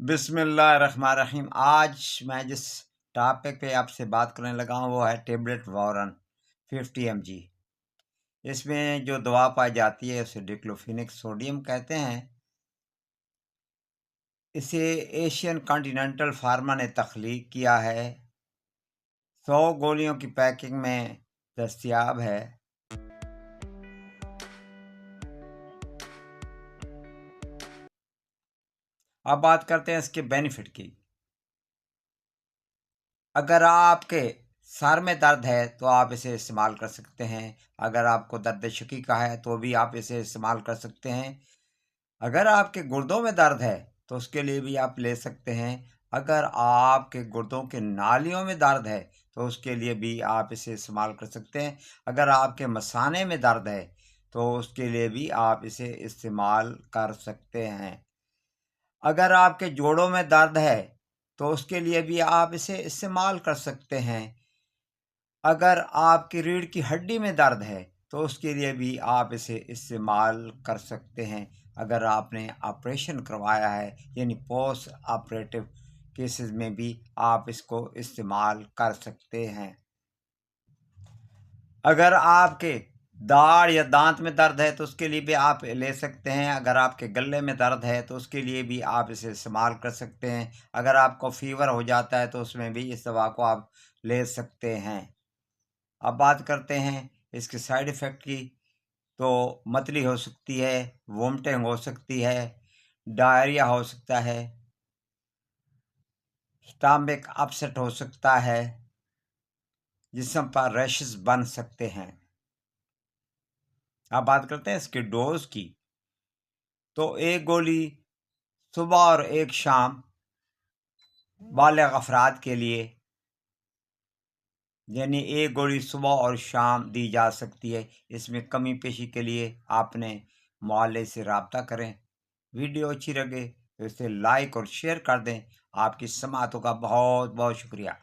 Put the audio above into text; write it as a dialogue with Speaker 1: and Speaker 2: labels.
Speaker 1: बिस्मिल्लाहिर्रहमानिर्रहीम। आज मैं जिस टॉपिक पे आपसे बात करने लगा हूँ वो है टेबलेट वारन 50 mg। इसमें जो दवा पाई जाती है उसे डिक्लोफिनेक सोडियम कहते हैं। इसे एशियन कॉन्टिनेंटल फार्मा ने तख्लीक किया है। 100 गोलियों की पैकिंग में दस्तयाब है। अब बात करते हैं इसके बेनिफिट की। अगर आपके सर में दर्द है तो आप इसे इस्तेमाल कर सकते हैं। अगर आपको दर्द शकी का है तो भी आप इसे इस्तेमाल कर सकते हैं। अगर आपके गुर्दों में दर्द है तो उसके लिए भी आप ले सकते हैं। अगर आपके गुर्दों के नालियों में दर्द है तो उसके लिए भी आप इसे इस्तेमाल कर सकते हैं। अगर आपके मसाने में दर्द है तो उसके लिए भी आप इसे इस्तेमाल कर सकते हैं। अगर आपके जोड़ों में दर्द है तो उसके लिए भी आप इसे इस्तेमाल कर सकते हैं। अगर आपकी रीढ़ की हड्डी में दर्द है तो उसके लिए भी आप इसे इस्तेमाल कर सकते हैं। अगर आपने ऑपरेशन करवाया है यानी पोस्ट ऑपरेटिव केसेस में भी आप इसको इस्तेमाल कर सकते हैं। अगर आपके दाढ़ या दांत में दर्द है तो उसके लिए भी आप ले सकते हैं। अगर आपके गले में दर्द है तो उसके लिए भी आप इसे इस्तेमाल कर सकते हैं। अगर आपको फीवर हो जाता है तो उसमें भी इस दवा को आप ले सकते हैं। अब बात करते हैं इसके साइड इफ़ेक्ट की। तो मतली हो सकती है, वोमिटिंग हो सकती है, डायरिया हो सकता है, स्टमक अपसेट हो सकता है, जिस्म पर रैशेस बन सकते हैं। अब बात करते हैं इसके डोज की। तो एक गोली सुबह और एक शाम बालिग अफराद के लिए, यानी एक गोली सुबह और शाम दी जा सकती है। इसमें कमी पेशी के लिए आपने मुआल्लिम से रब्ता करें। वीडियो अच्छी लगे तो इसे लाइक और शेयर कर दें। आपकी समाअतों का बहुत बहुत शुक्रिया।